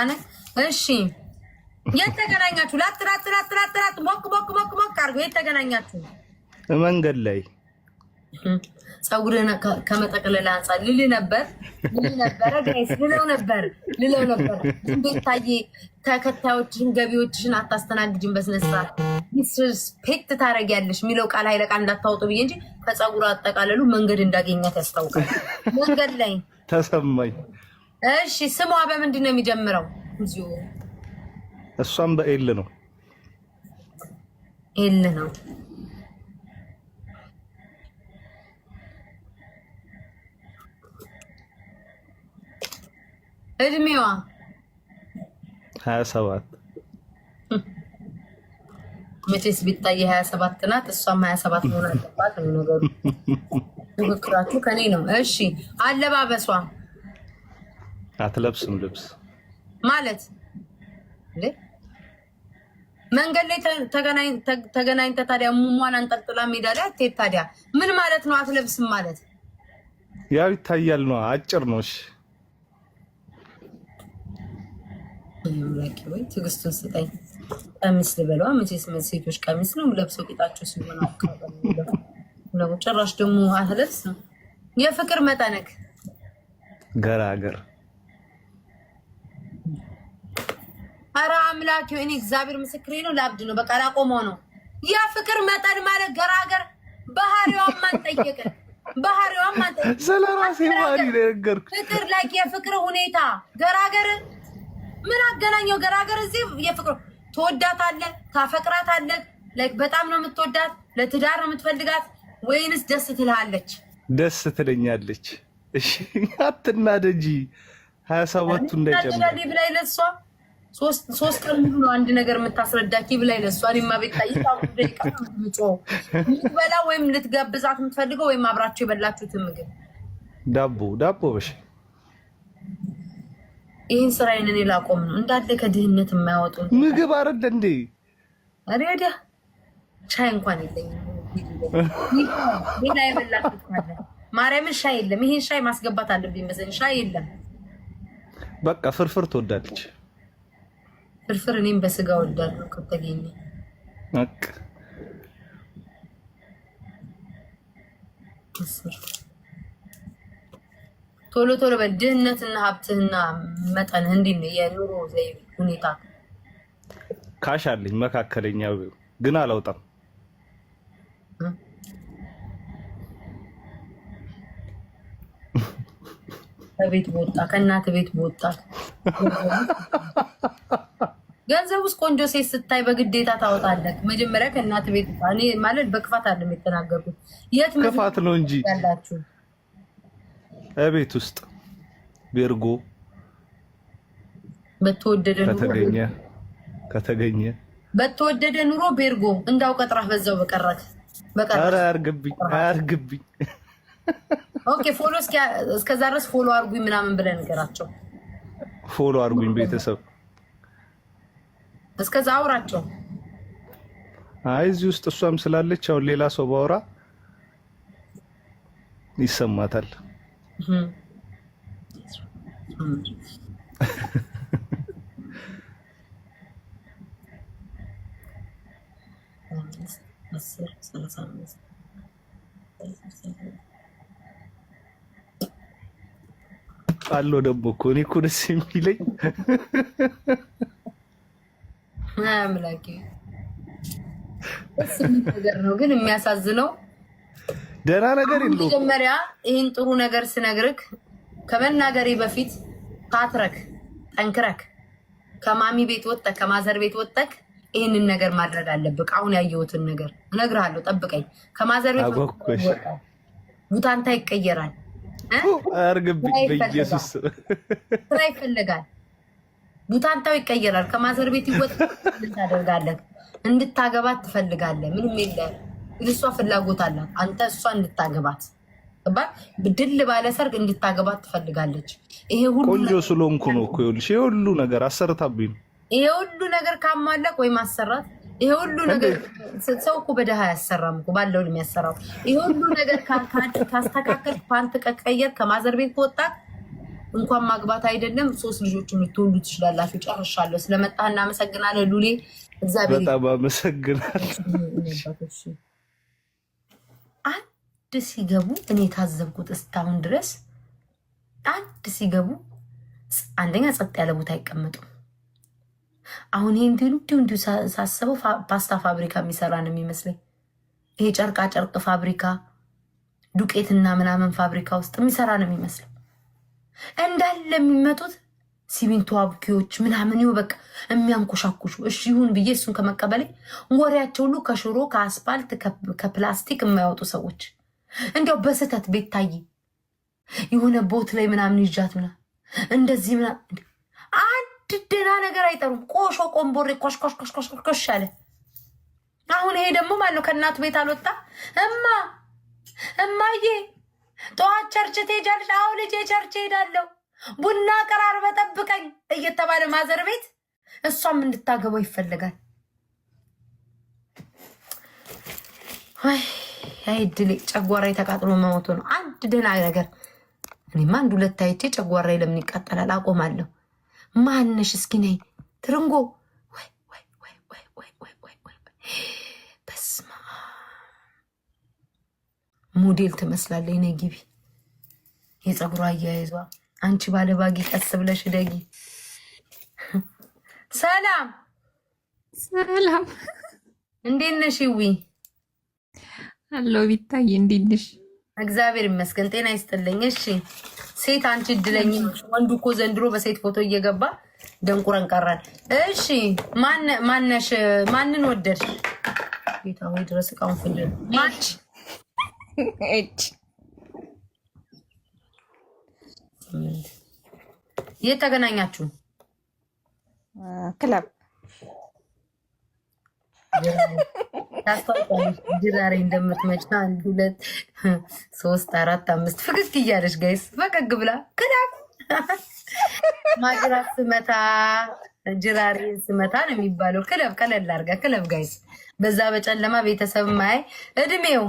ነህ? እሺ የተገናኛችሁ ላት ሞክ አርጎ የተገናኛችሁ መንገድ ላይ ጸጉርህን ከመጠቅለል አንፃር ልልህ ነበር ጋይስ ልለው ነበር እንዴት ታዬ ተከታዮችሽን ገቢዎችሽን አታስተናግጂም በስነ ስርዓት ዲስሪስፔክት ታደርጊያለሽ የሚለው ቃል ኃይለ ቃል እንዳታወጡ ብዬ እንጂ ከጸጉሩ አጠቃለሉ መንገድ እንዳገኛት ያስታውቃል። መንገድ ላይ ተሰማኝ። እሺ ስሟ በምንድን ነው የሚጀምረው? እሷም በኤል ነው። ኤል ነው። እድሜዋ 27 መቼስ ቢታይ 27 ናት። እሷም 27 መሆን አለባት ነው ነገሩ። ምክራችሁ ከኔ ነው። እሺ አለባበሷ አትለብስም ልብስ ማለት እንዴ? መንገድ ላይ ተገናኝተ ታዲያ ሙሟን አንጠልጥላ ሜዳ ላይ አትሄድ። ታዲያ ምን ማለት ነው አትለብስም ማለት? ያው ይታያል ነው። አጭር ነው። እሺ ወይ ትዕግስቱን ስጠኝ። ቀሚስ ልበለዋ መቼስ ሴቶች ቀሚስ ነው ለብሰው ቂጣቸው ሲሆን ነው። ጭራሽ ደግሞ አትለብስም። የፍቅር መጠነክ ገራገር። ኧረ አምላኬ እኔ እግዚአብሔር ምስክሬ ነው። ላብድ ነው በቃ ላቆመው ነው። የፍቅር መጠን ማለት ገራገር። ባህሪዋን ማን ጠየቀ? ባህሪዋን ማን ጠየቀ? ስለራሴ ባህሪ ነገርኩ። ፍቅር ላይ የፍቅር ሁኔታ ገራገር ምን አገናኘው? ገራገር እዚህ የፍቅር ትወዳታለህ፣ ታፈቅራታለህ። ላይክ በጣም ነው የምትወዳት፣ ለትዳር ነው የምትፈልጋት ወይንስ ደስ ትልሃለች? ደስ ትለኛለች። እሺ አትናደጂ። 27ቱ እንዳይጨምር ብላይ ለሷ ሶስት ቀን ሙሉ ነው አንድ ነገር የምታስረዳኪ ብላይ ለሷ እኔማ ቤት ታይታ ደቂቃ ነው ልትበላ ወይም ልትጋብዛት የምትፈልገው ወይም አብራችሁ የበላችሁት ምግብ ዳቦ በሽ ይህን ስራዬን እኔ ላቆም ነው እንዳለ ከድህነት የማያወጡ ምግብ አይደል እንዴ? አሬዳ ሻይ እንኳን የለኝም። ሌላ የበላችሁት ማለት ማርያምን ሻይ የለም። ይሄን ሻይ ማስገባት አለብኝ መሰለኝ። ሻይ የለም። በቃ ፍርፍር ትወዳለች። ፍርፍር እኔም በስጋ ወዳለሁ ከተገኘ በቃ ቶሎ በል። ድህነትና ሀብትና መጠን እንዲህ ነው የኑሮ ዘይቤ ሁኔታ። ካሽ አለኝ መካከለኛ ግን አላውጣም። ከቤት በወጣ ከእናት ቤት በወጣ ገንዘብ ውስጥ ቆንጆ ሴት ስታይ በግዴታ ታወጣለህ። መጀመሪያ ከእናት ቤት እኔ ማለት በክፋት አይደለም የተናገርኩት። የት ክፋት ነው እንጂ ያላችሁ ቤት ውስጥ ቤርጎ በተወደደ ከተገኘ በተወደደ ኑሮ ቤርጎ እንዳው ቀጥራህ በዛው በቀረክ ኧረ አያርግብኝ። ኦኬ ፎሎ እስከዛ ድረስ ፎሎ አርጉኝ ምናምን ብለህ ንገራቸው። ፎሎ አርጉኝ ቤተሰብ እስከዛ አውራቸው። አይ እዚህ ውስጥ እሷም ስላለች አሁን ሌላ ሰው ባወራ ይሰማታል። አሎ ደግሞ እኮ እኔ እኮ ደስ የሚለኝ አምላኬ ደስ የሚል ነገር ነው፣ ግን የሚያሳዝነው ደህና ነገር የለውም። መጀመሪያ ይህን ጥሩ ነገር ስነግርክ ከመናገሬ በፊት ታትረክ ጠንክረክ ከማሚ ቤት ወጥተክ ከማዘር ቤት ወጥተክ ይህንን ነገር ማድረግ አለብክ። አሁን ያየሁትን ነገር እነግርሃለሁ፣ ጠብቀኝ። ከማዘር ቤት ቡታንታ ይቀየራል። አርግብኝ በኢየሱስ ስራ ይፈልጋል። ቡታንታው ይቀየራል። ከማዘር ቤት ይወጣል። ታደርጋለህ፣ እንድታገባት ትፈልጋለህ። ምንም የለም። እሷ ፍላጎት አላት አንተ እሷ እንድታገባት ድል ባለ ሰርግ እንድታገባት ትፈልጋለች። ይሄ ሁሉ ቆንጆ ስለሆንኩ ነው እኮ ይኸውልሽ፣ ይሄ ሁሉ ነገር አሰርታብኝ ነው። ይሄ ሁሉ ነገር ካማለቅ ወይ ማሰራት፣ ይሄ ሁሉ ነገር ሰው እኮ በደሃ ያሰራም እኮ ባለው የሚያሰራው። ይሄ ሁሉ ነገር ካስተካከል ፓንት ቀቀየር ከማዘር ቤት ከወጣ እንኳን ማግባት አይደለም 3 ልጆችን ልትወልዱ ትችላላችሁ። ጨርሻለሁ። ስለመጣህ እናመሰግናለን ሉሌ። እግዚአብሔር በጣም አመሰግናለሁ። አንድ ሲገቡ እኔ የታዘብኩት እስካሁን ድረስ አንድ ሲገቡ አንደኛ ጸጥ ያለ ቦታ አይቀመጡም። አሁን ይሄ እንዲሁ ሳስበው ፓስታ ፋብሪካ የሚሰራ ነው የሚመስለኝ። ይሄ ጨርቃ ጨርቅ ፋብሪካ ዱቄትና ምናምን ፋብሪካ ውስጥ የሚሰራ ነው የሚመስለው። እንዳለ የሚመጡት ሲሚንቶ አቡኪዎች ምናምን ይኸው በቃ የሚያንኮሻኩሹ። እሺ ይሁን ብዬ እሱን ከመቀበሌ ወሬያቸው ሁሉ ከሽሮ ከአስፋልት ከፕላስቲክ የማያወጡ ሰዎች እንዲያው በስህተት ቤት ታይ የሆነ ቦት ላይ ምናምን ይዣት ምናምን እንደዚህ ምናምን አንድ ደህና ነገር አይጠሩም። ቆሾ ቆንቦሬ ኮሽኮሽኮሽኮሽ አለ። አሁን ይሄ ደግሞ ማነው ከእናቱ ቤት አልወጣ እማዬ ጠዋት ቸርች ትሄጃለሽ? አዎ ልጄ ቸርች ሄዳለሁ፣ ቡና ቀራርበ ጠብቀኝ እየተባለ ማዘር ቤት እሷም እንድታገባው ይፈልጋል። አይድሌ ጨጓራዬ ተቃጥሎ መሞቱ ነው። አንድ ደህና ነገር እኔማ አንድ ሁለት አይቼ ጨጓራዬ ለምን ይቃጠላል? አቆማለሁ። ማነሽ እስኪ ነይ ትርንጎ። በስመ አብ ሞዴል ትመስላለች። ነይ ግቢ። የፀጉሯ አያይዟ አንቺ ባለባጊ ቀስ ብለሽ ደጊ። ሰላም ሰላም፣ እንዴት ነሽ? ዊ አሎ ቢታይ፣ እንዴት ነሽ? እግዚአብሔር ይመስገን ጤና ይስጥልኝ። እሺ ሴት አንቺ እድለኝ። ወንዱ እኮ ዘንድሮ በሴት ፎቶ እየገባ ደንቁረን ቀራል። እሺ ማነሽ? ማንን ወደድሽ? ጌታ ወይ ድረስ እቃውን ፍልል ማች እጭ የት ተገናኛችሁ? ክለብ ታስታውቃለሽ? ጅራሬ እንደምትመጪ 1 2 3 4 5 ፍግግ እያለሽ ጋይስ ፈገግ ብላ ክለብ ማጅራት ስመታ ጅራሬ ስመታ ነው የሚባለው። ክለብ ቀለል አድርጋ ክለብ ጋይስ። በዛ በጨለማ ቤተሰብ ማይ እድሜው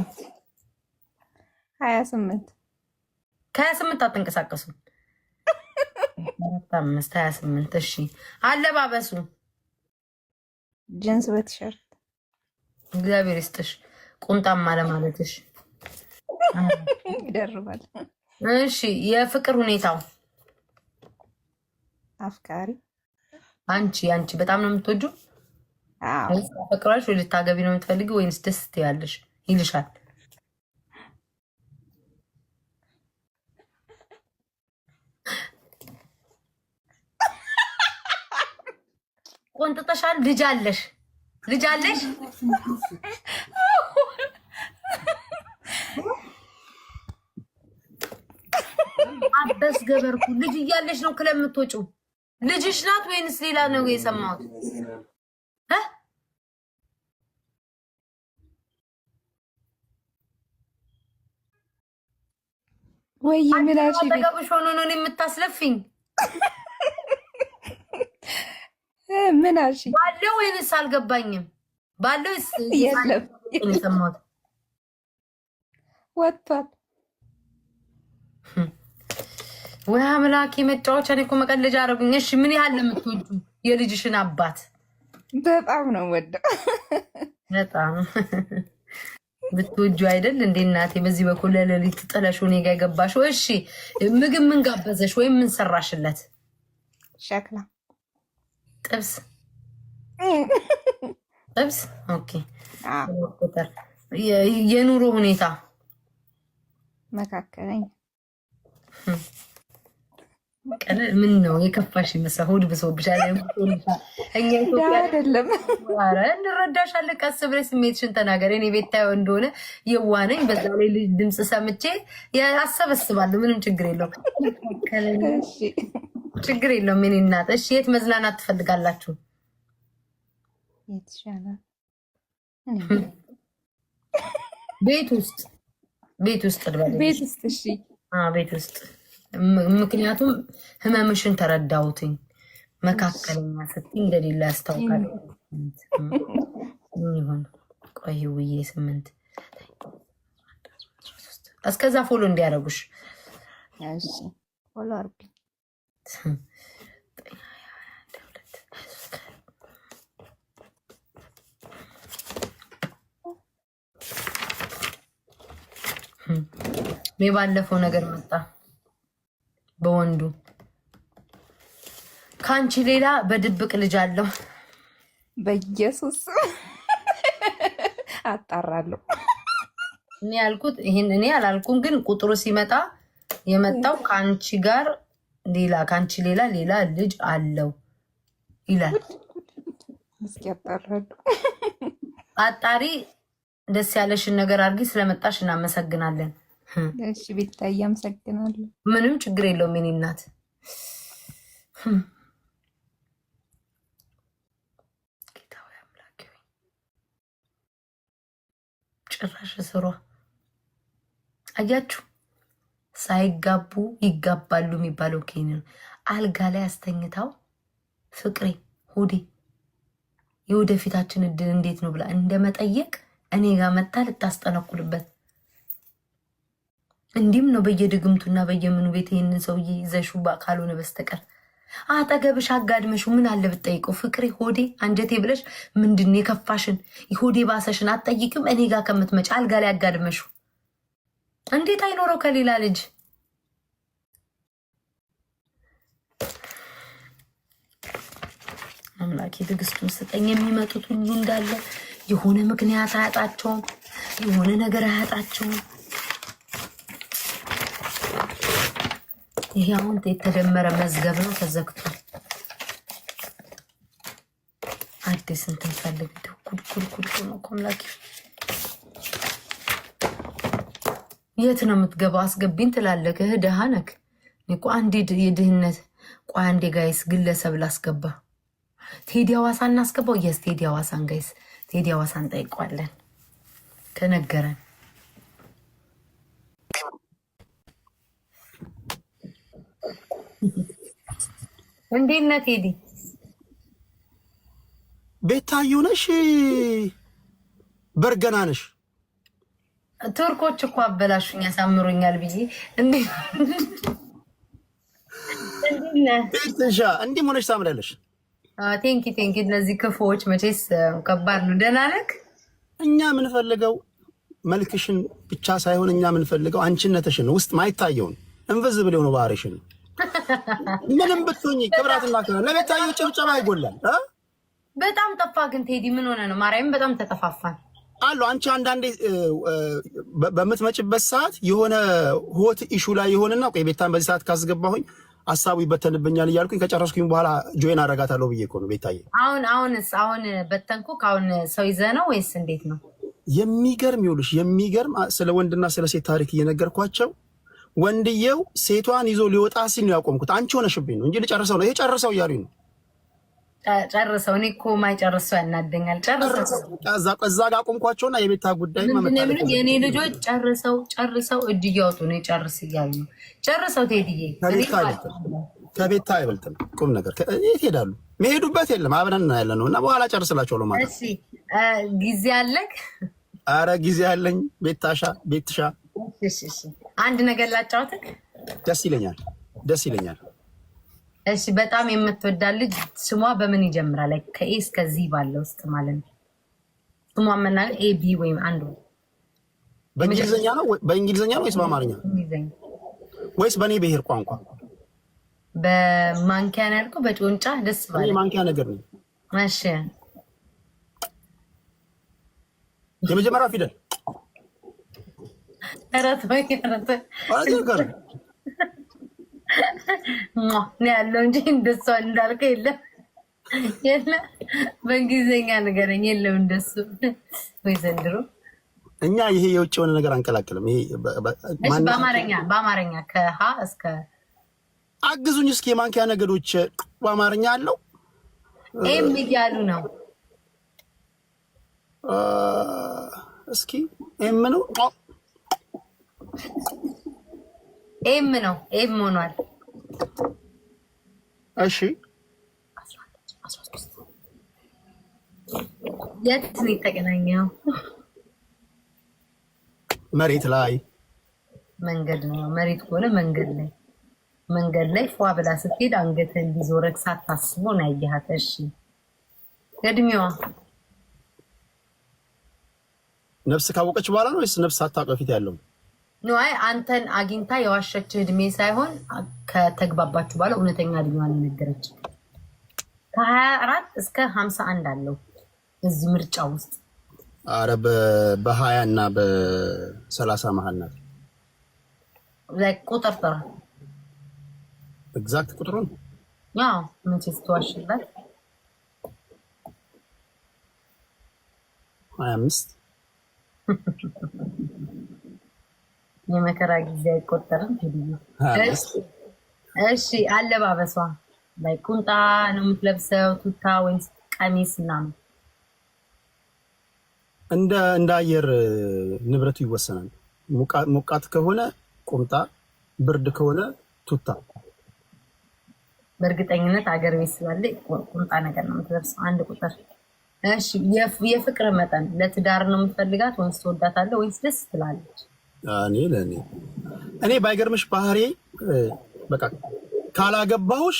28 ከ28 አትንቀሳቀሱ 5 28 እሺ። አለባበሱ ጅንስ በቲሸርት እግዚአብሔር ይስጥሽ። ቁምጣም አለማለትሽ ይደርባል። እሺ የፍቅር ሁኔታው አፍቃሪ አንቺ በጣም ነው የምትወጂው? አዎ። ፍቅራሽ ወይ ልታገቢ ነው የምትፈልጊው ወይንስ ደስ ትያለሽ ይልሻል? ቆንጥጠሻል? ልጅ አለሽ? አበስ ገበርኩ። ልጅ እያለሽ ነው ክለብ የምትወጪው? ልጅሽ ናት ወይንስ ሌላ ነው የሰማሁት? ወይ ምላሽ አጠገብሽ ሆኖ ነው የምታስለፊኝ? ምን አልሽ? ባለው ወይንስ አልገባኝም። ባለው የለም የሰማሁት ወጥቷል። ወይ አምላኬ መጫወቻ። እኔ እኮ መቀለጃ አደረጉኝ። እሺ ምን ያህል ለምትወዱ የልጅሽን አባት? በጣም ነው ወደው። በጣም ብትወጁ አይደል እንዴ እናቴ? በዚህ በኩል ለሌሊት ጥለሽ እኔ ጋ የገባሽው። እሺ ምግብ ምን ጋበዘሽ ወይም ምን ሰራሽለት? ሸክላ ጥብስ። ኦኬ። የኑሮ ሁኔታ መካከለኛ። ምን ነው የከፋሽ ይመስል? ሆድ ብሶብሻል? እኛ ኢትዮጵያ አይደለም። ኧረ እንረዳሻለን። ቀስ ብለሽ ስሜትሽን ተናገሪ። እኔ ቤታዬ እንደሆነ የዋህ ነኝ። በዛ ላይ ድምፅ ሰምቼ አሰበስባለሁ። ምንም ችግር የለውም። ችግር የለውም። እኔ እናት። እሺ የት መዝናናት ትፈልጋላችሁ? የት ይሻላል? ቤት ውስጥ ቤት ውስጥ እሺ ቤት ውስጥ። ምክንያቱም ህመምሽን ተረዳሁትኝ። መካከለኛ ስትይ እንደሌላ ያስታውቃል። ይሁን ቆይ ውዬ 8 እስከዛ ፎሎ እንዲያደርጉሽ እሺ ፎሎ አድርጉ። ባለፈው ነገር መጣ በወንዱ ካንቺ ሌላ በድብቅ ልጅ አለው። በኢየሱስ አጣራለሁ። እኔ ያልኩት ይሄን እኔ አላልኩም፣ ግን ቁጥሩ ሲመጣ የመጣው ካንቺ ጋር ሌላ ካንቺ ሌላ ልጅ አለው ይላል። እስኪ አጣራለሁ። አጣሪ። ደስ ያለሽን ነገር አድርጊ። ስለመጣሽ እናመሰግናለን። እሺ ቤታዬ አመሰግናለሁ። ምንም ችግር የለውም የኔ እናት። ጌታዊ አምላኬ ጭራሽ ስሯ አያችሁ፣ ሳይጋቡ ይጋባሉ የሚባለው ኬን ነው። አልጋ ላይ አስተኝታው ፍቅሬ ሆዴ የወደፊታችን እድል እንዴት ነው ብላ እንደመጠየቅ እኔ ጋር መጣ ልታስጠነቁልበት። እንዲህም ነው በየድግምቱና በየምኑ ቤት ይህንን ሰውዬ ይዘሹ ካልሆነ በስተቀር አጠገብሽ አጋድመሹ ምን አለ ብትጠይቀው፣ ፍቅሬ ሆዴ አንጀቴ ብለሽ ምንድን የከፋሽን ሆዴ ባሰሽን አትጠይቅም? እኔ ጋር ከምትመጪ አልጋ ላይ አጋድመሹ እንዴት አይኖረው ከሌላ ልጅ? አምላኬ ትዕግስቱን ስጠኝ። የሚመጡት ሁሉ እንዳለ የሆነ ምክንያት አያጣቸውም፣ የሆነ ነገር አያጣቸውም። ይሄ አሁን የተደመረ መዝገብ ነው፣ ተዘግቷል። አዲስ እንትን ፈልግ። ኩልኩል ነው አምላኬ። የት ነው የምትገባው? አስገቢኝ ትላለህ። ደሃ ነክ እኮ አንዴ የድህነት ቆይ አንዴ ጋይስ ግለሰብ ላስገባ። ቴዲ ሐዋሳ እናስገባው። የስ ቴዲ ሐዋሳን ጋይስ ቴዲ ሐዋሳን ጠይቋለን ከነገረን። እንዴት ነህ ቴዲ? ቤታዩ ነሽ? በርገና ነሽ? ቱርኮች እኮ አበላሹኝ ያሳምሩኛል ብዬ እንዴት እንዲህ ሆነሽ ታምራለሽ። ቴንኪ እነዚህ ክፉዎች መቼስ ከባድ ነው። ደህና ነህ? እኛ የምንፈልገው መልክሽን ብቻ ሳይሆን እኛ የምንፈልገው አንቺነትሽን ውስጥ ማይታየውን ኢንቪዚብል የሆነ ባህሪሽን። ምንም ብትሆኚ ክብራትና ክብራት ለቤታዩ ጭብጨባ ይጎላል። በጣም ጠፋ ግን ቴዲ ምን ሆነ ነው? ማርያም በጣም ተጠፋፋን አሉ። አንቺ አንዳንዴ በምትመጭበት ሰዓት የሆነ ሆት ኢሹ ላይ የሆነና ቆይ ቤታን በዚህ ሰዓት ካስገባሁኝ ሀሳቡ ይበተንብኛል እያልኩኝ ከጨረስኩኝ በኋላ ጆይን አደርጋታለሁ ብዬ እኮ ነው ቤታዬ። አሁን በተንኩ አሁን ሰው ይዘህ ነው ወይስ እንዴት ነው? የሚገርም ይኸውልሽ፣ የሚገርም ስለ ወንድና ስለ ሴት ታሪክ እየነገርኳቸው ወንድየው ሴቷን ይዞ ሊወጣ ሲል ነው ያቆምኩት። አንቺ ሆነሽብኝ ነው እንጂ ልጨርሰው ነው። ይሄ ጨርሰው እያሉኝ ነው። ጨርሰው። እኔ እኮ ማይጨርሰው ያናደኛል። ጨርሰው እዛ ጋር አቆምኳቸውና የቤታ ጉዳይ የኔ ልጆች ጨርሰው እጅ እያወጡ ነው። ጨርስ እያሉ ነው። ጨርሰው ቴዲዬ ከቤታ አይበልጥም ቁም ነገር። የት ሄዳሉ? መሄዱበት የለም። አብረን ያለ ነው እና በኋላ ጨርስላቸዋለሁ ማለት ነው። እሺ ጊዜ አለክ? አረ ጊዜ አለኝ ቤትሻ። እሺ አንድ ነገር ላጫውትክ። ደስ ይለኛል። እሺ በጣም የምትወዳት ልጅ ስሟ በምን ይጀምራል? ከኤ እስከዚህ ባለው ውስጥ ማለት ነው። ስሟ መናገር ኤ ቢ ወይም አንዱ በእንግሊዝኛ ነው ወይስ በአማርኛ ወይስ በእኔ ብሔር ቋንቋ? በማንኪያ ነው ያልኩህ። በጮንጫ ደስ ባለ ማንኪያ ነገር ነው። እሺ የመጀመሪያው ፊደል ነው ያለው እንጂ እንደሷ እንዳልከው የለም። በእንግሊዝኛ ንገረኝ። የለም እንደሱ ወይ ዘንድሮ እኛ ይሄ የውጭ የሆነ ነገር አንቀላቅልም። ይሄ በአማርኛ ከሀ እስከ አግዙኝ እስኪ። የማንኪያ ነገዶች በአማርኛ አለው። ኤም እያሉ ነው። እስኪ ኤም ነው ኤም ነው። ኤም ሆኗል። እሺ የት ነው የተገናኘው? መሬት ላይ መንገድ ነው። መሬት ከሆነ መንገድ ላይ መንገድ ላይ ፏ ብላ ስትሄድ አንገትህን ሊዞረክ ሳታስበው ነው ያየሃት። እሺ እድሜዋ ነፍስ ካወቀች በኋላ ነው ወይስ ነፍስ ሳታውቅ በፊት ያለው? ነው አይ አንተን አግኝታ የዋሸችህ እድሜ ሳይሆን ከተግባባችሁ በኋላ እውነተኛ እድሜዋን ነገረች። ከ24 እስከ 51 አለው እዚህ ምርጫ ውስጥ። አረ በ20 እና በ30 መሀል ናት። ቁጥር ጥራ ኤግዛክት ቁጥሩን ያው ምን ትዋሽላት? 25 የመከራ ጊዜ አይቆጠርም። እሺ አለባበሷ ላይ ቁንጣ ነው የምትለብሰው ቱታ ወይስ ቀሚስ ምናምን? እንደ አየር ንብረቱ ይወሰናል። ሞቃት ከሆነ ቁምጣ፣ ብርድ ከሆነ ቱታ። በእርግጠኝነት አገር ቤት ስላለ ቁምጣ ነገር ነው የምትለብሰው። አንድ ቁጥር። እሺ የፍቅር መጠን ለትዳር ነው የምትፈልጋት ወይስ ትወዳታለህ ወይስ ደስ ትላለች? እኔ ባይገርምሽ ባህሪ በቃ ካላገባሁሽ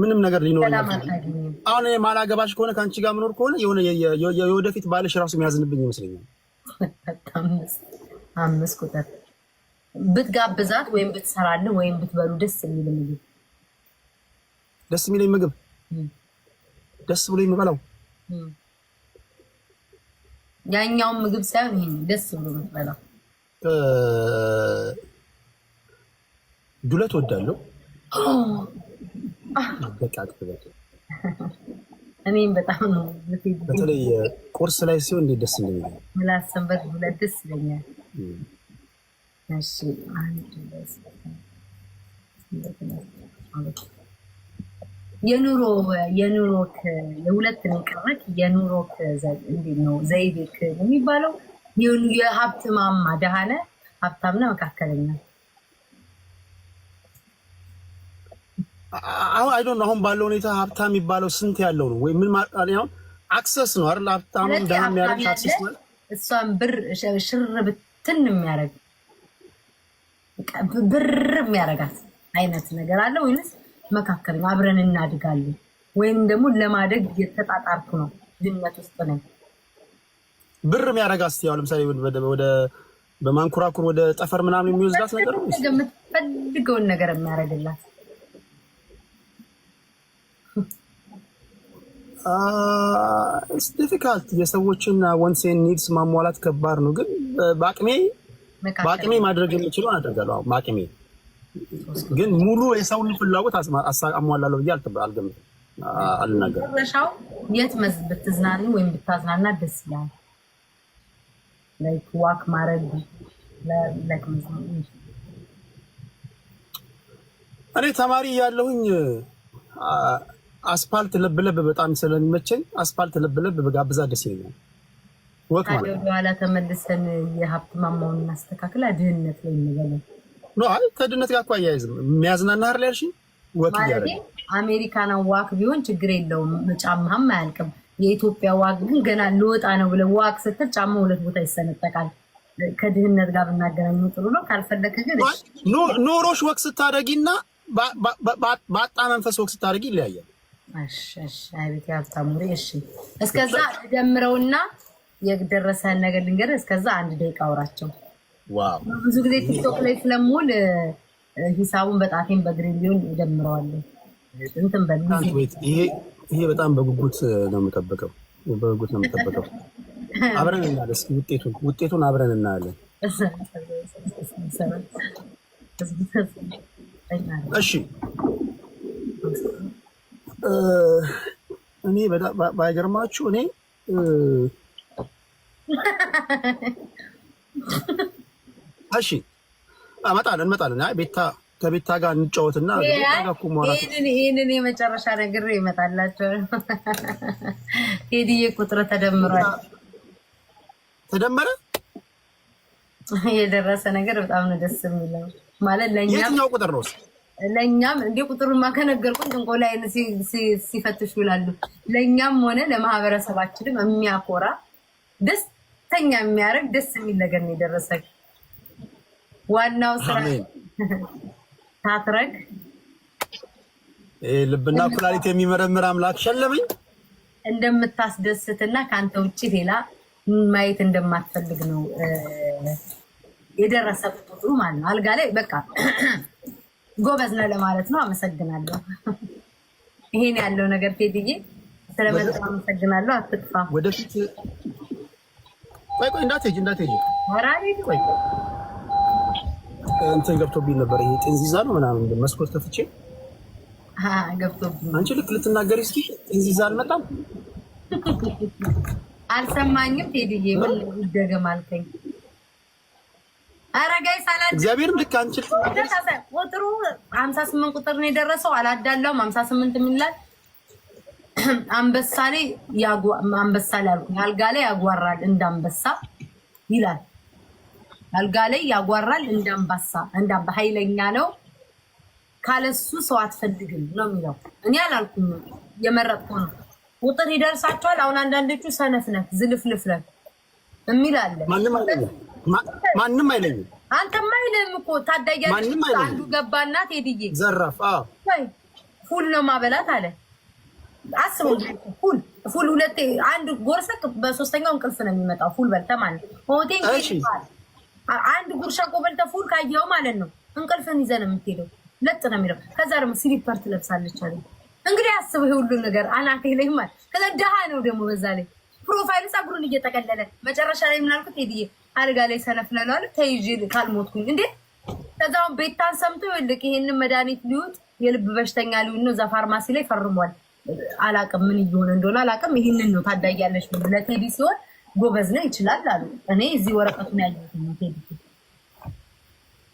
ምንም ነገር ሊኖር አሁን ማላገባሽ ከሆነ ከአንቺ ጋር ምኖር ከሆነ የሆነ የወደፊት ባልሽ ራሱ የሚያዝንብኝ ይመስለኛል። 5 ቁጥር ብትጋብዛት ወይም ብትሰራልህ ወይም ብትበሉ ደስ የሚል ምግብ። ደስ የሚለኝ ምግብ ደስ ብሎ የምበላው ያኛውን ምግብ ሳይሆን ይሄን ደስ ብሎ የምትበላው። ዱለት ወዳለሁ። በቃ እኔም በጣም ነው በተለይ ቁርስ ላይ ሲሆን እንዴት ደስ እንደሚል ምላሰንበት ዱለት ደስ ይለኛል። እሺ አንድ የኑሮክ የሁለት ነው ቀረክ የኑሮክ እንዴት ነው ዘይቤክ የሚባለው? የሀብት ማማ ደሃ ነህ ሀብታም ነህ መካከለኛ? አሁን ባለው ሁኔታ ሀብታም የሚባለው ስንት ያለው ነው ወይ ምን ማለት አክሰስ ነው አይደል? ሀብታም ደሃ የሚያደርግ አክሰስ ነው። እሷን ብር ሽር ብትን የሚያደርግ ብር የሚያደርጋት አይነት ነገር አለ ወይስ መካከለኛ አብረን እናድጋለን ወይም ደግሞ ለማደግ የተጣጣርኩ ነው ድነት ውስጥ ነኝ? ብር የሚያደርጋት እስቲ ያው ለምሳሌ ወደ በማንኩራኩር ወደ ጠፈር ምናምን የሚወስዳት ነገር ነው። የምትፈልገውን ነገር የሚያደርግላት ኢትስ ዲፊካልት። የሰዎችን ወንሴን ኒድስ ማሟላት ከባድ ነው፣ ግን በአቅሜ ማድረግ የምችለው አደርጋለሁ። በአቅሜ ግን ሙሉ የሰውን ፍላጎት አሟላለሁ ብዬ አልገምትም፣ አልናገርም። መጨረሻው የት ብትዝናኑ ወይም ብታዝናና ደስ ይላል? ላይክ ዋክ ማድረግ ላይክ እኔ ተማሪ ያለሁኝ አስፓልት ለብለብ በጣም ስለሚመቸኝ አስፓልት ለብለብ በጋብዛ ደስ ይለኛል። ወክ ማለት በኋላ ተመልሰን የሀብት ማማውን እናስተካክላ ድህነት ላይ እንገባለን። አይ ከድህነት ጋር እኮ አያይዝም። የሚያዝናና አይደል ያልሽኝ? ወክ እያደረግን አሜሪካና ዋክ ቢሆን ችግር የለውም፣ ጫማህም አያልቅም። የኢትዮጵያ ዋክ ግን ገና ልወጣ ነው ብለህ ዋክ ስትል ጫማ 2 ቦታ ይሰነጠቃል። ከድህነት ጋር ብናገናኘው ጥሩ ነው። ካልፈለክ ግን ኖሮሽ ወክ ስታደርጊና ባጣ መንፈስ ወክ ስታደርጊ ይለያያል። እሺ አቤት ያብታሙሪ። እሺ እስከዛ ደምረውና የደረሰን ነገር ልንገርህ። እስከዛ 1 ደቂቃ አውራቸው። ዋው ብዙ ጊዜ ቲክቶክ ላይ ስለሙል ሂሳቡን በጣቴን በግሪን ሊሆን እደምረዋለሁ። እንትን በልኝ። ይሄ በጣም በጉጉት ነው የምጠብቀው። አብረን እናያለን። እስኪ ውጤቱን አብረን እናያለን። እሺ እኔ ባይገርማችሁ እኔ እሺ እንመጣለን። አይ ከቤታ ጋር እንጫወትና ይሄንን የመጨረሻ ነገር ይመጣላቸው። ቴዲዬ ቁጥር ተደምሯል። ተደመረ የደረሰ ነገር በጣም ነው ደስ የሚለው። ማለት ለኛም የትኛው ቁጥር ነው? ለኛም እንደ ቁጥሩን ማከነገርኩኝ ጥንቆላ አይነ ሲፈትሹ ይላሉ። ለኛም ሆነ ለማህበረሰባችንም የሚያኮራ ደስተኛ የሚያደርግ ደስ የሚል ነገር ነው የደረሰ። ዋናው ስራ ታትረክ ልብና ኩላሊት የሚመረምር አምላክ ሸለመኝ እንደምታስደስትና ካንተ ውጪ ሌላ ማየት እንደማትፈልግ ነው የደረሰበት ቁጥሩ ማለት ነው። አልጋ ላይ በቃ ጎበዝ ነህ ለማለት ነው። አመሰግናለሁ። ይሄን ያለው ነገር ቴዲዬ ስለመጣ አመሰግናለሁ። አትጥፋ ወደፊት ቆይ እንዳትሄጂ ወራሪ ቆይ እንትን ገብቶብኝ ነበር። ይሄ ጥንዚዛ ነው ምናምን መስኮት ከፍቼ ገብቶብኝ አንቺ ልክ ልትናገሪ እስኪ ጥንዚዛ አልመጣም አልሰማኝም። ቴዲዬ ምን ይደገም አልከኝ? አረጋይ ሳላድ እግዚአብሔርም ልክ አንቺ ቁጥሩ 58 ቁጥር ነው የደረሰው። አላዳላውም 58 የሚላል አንበሳሌ አንበሳሌ አልኩኝ። አልጋ ላይ ያጓራል እንዳንበሳ ይላል። አልጋ ላይ ያጓራል እንዳንበሳ እንዳንበ ኃይለኛ ነው ካለሱ ሰው አትፈልግም ነው የሚለው። እኔ አላልኩም የመረጥኩ ነው። ቁጥር ይደርሳቸዋል። አሁን አንዳንዶቹ ሰነፍ ነህ ዝልፍልፍ ነህ የሚል አለ። ማንም አይለኝም። አንተማ አይልም እኮ ታዳያለሽ። አንዱ ገባና ቴዲዬ ዘራፍ ፉል ነው ማበላት አለ። አስበው ፉል ሁለቴ አንድ ጎርሰክ በሶስተኛው እንቅልፍ ነው የሚመጣው። ፉል በልተህ ማለት ሆቴል አንድ ጉርሻ ቆበልተህ ፉል ካየኸው ማለት ነው እንቅልፍን ይዘህ ነው የምትሄደው። ለጥ ነው የሚለው። ከዛ ደግሞ ስሊፐር ትለብሳለች አለ። እንግዲህ አስበው ይሄ ሁሉ ነገር አናቴ ላይ ማለት ከዛ ደሃ ነው ደግሞ በዛ ላይ ፕሮፋይል ፀጉሩን እየጠቀለለ መጨረሻ ላይ ምን አልኩት ቴዲዬ አልጋ ላይ ሰነፍለናል ተይዤ ካልሞትኩኝ እንዴ። ከዛው ቤታን ሰምቶ ይልቅ ይሄንን መድኃኒት ሊውጥ የልብ በሽተኛ ሊሆን ነው። እዛ ፋርማሲ ላይ ፈርሟል። አላቅም ምን እየሆነ እንደሆነ አላቅም። ይሄንን ነው ታዳያለሽ ብሎ ለቴዲ ሲሆን ጎበዝ ነው ይችላል አሉ። እኔ እዚህ ወረቀቱን ያየሁት ነው ቴዲ።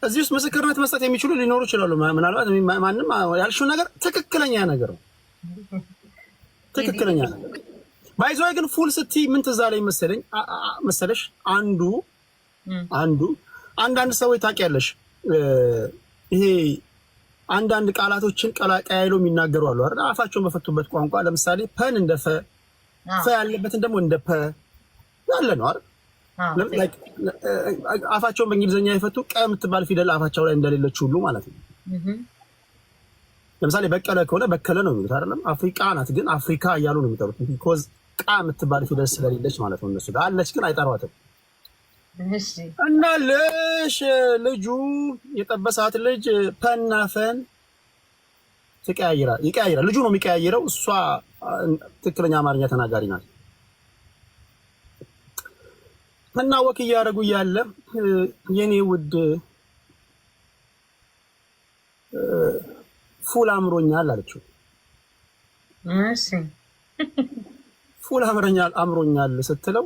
እዚህ ውስጥ ምስክርነት መስጠት የሚችሉ ሊኖሩ ይችላሉ። ምናልባት ማንም ያልሽው ነገር ትክክለኛ ነገር ነው። ትክክለኛ ነገር ባይዘው ግን ፉል ስትይ ምን ትዝ አለኝ መሰለሽ አንዳንድ ሰዎች ታውቂያለሽ ይሄ አንዳንድ ቃላቶችን ቀላቀያይሎ የሚናገሩ አሉ አይደል? አፋቸውን በፈቱበት ቋንቋ ለምሳሌ ፐን እንደ ፈ ያለበትን ደግሞ እንደ ፐ ያለ ነው አይደል? አፋቸውን በእንግሊዝኛ የፈቱ ቀ የምትባል ፊደል አፋቸው ላይ እንደሌለች ሁሉ ማለት ነው። ለምሳሌ በቀለ ከሆነ በከለ ነው የሚሉት አይደለም? አፍሪካ ናት ግን አፍሪካ እያሉ ነው የሚጠሩት። ቢኮዝ ቃ የምትባል ፊደል ስለሌለች ማለት ነው። እነሱ ጋር አለች ግን አይጠሯትም። እና ልጁ የጠበሳት ልጅ ፐና ፈን ይቀያይራል። ልጁ ነው የሚቀያይረው። እሷ ትክክለኛ አማርኛ ተናጋሪ ናት። እና ወክ እያደረጉ እያለ የኔ ውድ ፉል አምሮኛል አለችው። እሺ ፉል አምሮኛል ስትለው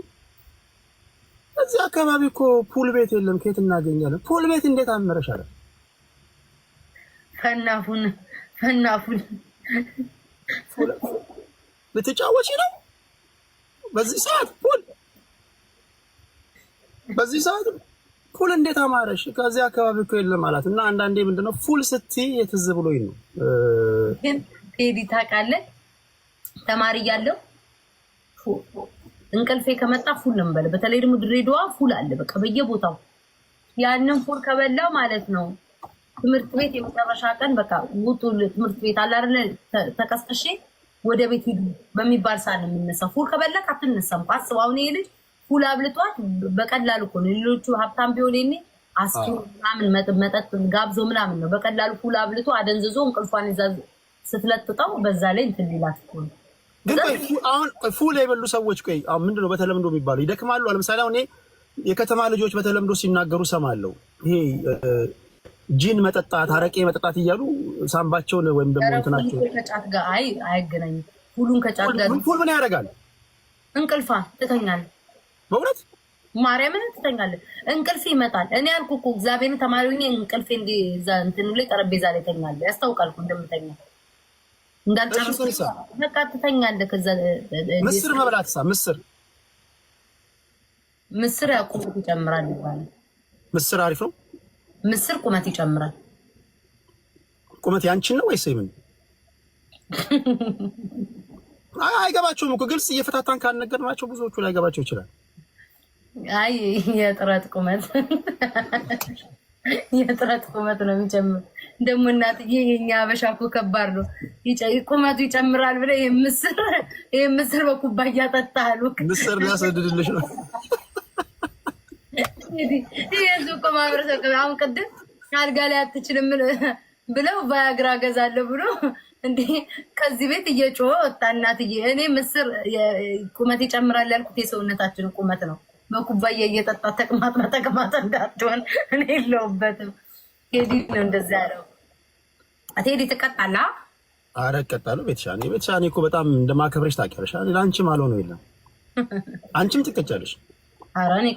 እዚህ አካባቢ እኮ ፑል ቤት የለም፣ ከየት እናገኛለን? ፑል ቤት እንዴት አመረሽ አለ። ፈናፉን ልትጫወቺ ነው በዚህ ሰዓት? በዚህ ሰዓት ፑል እንዴት አማረሽ? ከዚህ አካባቢ እኮ የለም ማለት እና አንዳንዴ ምንድነው ፉል ስትይ የትዝ ብሎኝ ነው። ግን ቴዲ ታውቃለህ ተማሪ እያለሁ እንቅልፌ ከመጣ ፉል ነው የምበለው። በተለይ ደግሞ ድሬዳዋ ፉል አለ በቃ በየቦታው። ያንን ፉል ከበላው ማለት ነው ትምህርት ቤት የመጨረሻ ቀን በቃ ውጡ ትምህርት ቤት አለ አይደል ተቀስቅሼ ወደ ቤት ሂዱ በሚባል ሰዓት ነው የምነሳው። ፉል ከበላክ አትነሳም። አስበው አሁን ይሄ ልጅ ፉል አብልቷት በቀላሉ እኮ ነው። ሌሎቹ ሀብታም ቢሆን እኔ አስኪ ምናምን መጠጥ ጋብዞ ምናምን ነው። በቀላሉ ፉል አብልቶ አደንዝዞ እንቅልፏን ይዛ ስትለጥጠው በዛ ላይ እንትን ሊላት እኮ ነው። ግን አሁን ፉል የበሉ ሰዎች አሁን ምንድነው በተለምዶ የሚባሉ ይደክማሉ። ለምሳሌ አሁን የከተማ ልጆች በተለምዶ ሲናገሩ ሰማለሁ። ይሄ ጂን መጠጣት፣ አረቄ መጠጣት እያሉ ሳምባቸውን ወይም ደግሞ እንትናቸው ከጫት ጋር አይገናኝም። ፉሉን ከጫት ጋር ፉል ምን ያደርጋል? እንቅልፋ ትተኛለህ። በእውነት ማርያምን ትተኛለህ፣ እንቅልፍ ይመጣል። እኔ አልኩህ እኮ እግዚአብሔርን ተማሪ ሆኜ እንቅልፌ እንደዛ እንትኑ ላይ ጠረጴዛ ላይ ተኛለህ። ያስታውቃል እኮ እንደምተኛ እንዳልጨርስ በቃ ትተኛለህ። ከዛ ምስር መብላትሳ ምስር ያው ቁመት ይጨምራል ይባላል። ምስር አሪፍ ነው። ምስር ቁመት ይጨምራል። ቁመት ያንቺን ነው ወይስ ምን? አይገባቸውም እኮ ግልጽ እየፈታታን ካልነገርናቸው ብዙዎቹ ላይገባቸው ይችላል። አይ የጥረት ቁመት የጥረት ቁመት ነው የሚጨምር። ደግሞ እናትዬ የኛ አበሻ እኮ ከባድ ነው። ቁመቱ ይጨምራል ብለህ ይሄ ምስር በኩባያ ጠጣሉ። ምስር ሊያስወድድልሽ ነው። ይሄ እኮ ማህበረሰብ አሁን ቅድም አልጋ ላይ አትችልም ብለው ቫያግራ ገዛለሁ ብሎ እንዴ ከዚህ ቤት እየጮኸ ወጣ። እናትዬ እኔ ምስር ቁመት ይጨምራል ያልኩት የሰውነታችን ቁመት ነው። በኩባያ እየጠጣ ተቅማጥ እንዳትሆን እኔ የለሁበትም። ቴዲ ነው እንደዛ ያለው። ቴዲ ትቀጣላ? አረ እቀጣለሁ። ቤተሻኔ እኮ በጣም እንደማከብረሽ ታውቂያለሽ። ለአንቺም አልሆነው የለም አንቺም ትቀጫለሽ። አረ እኔ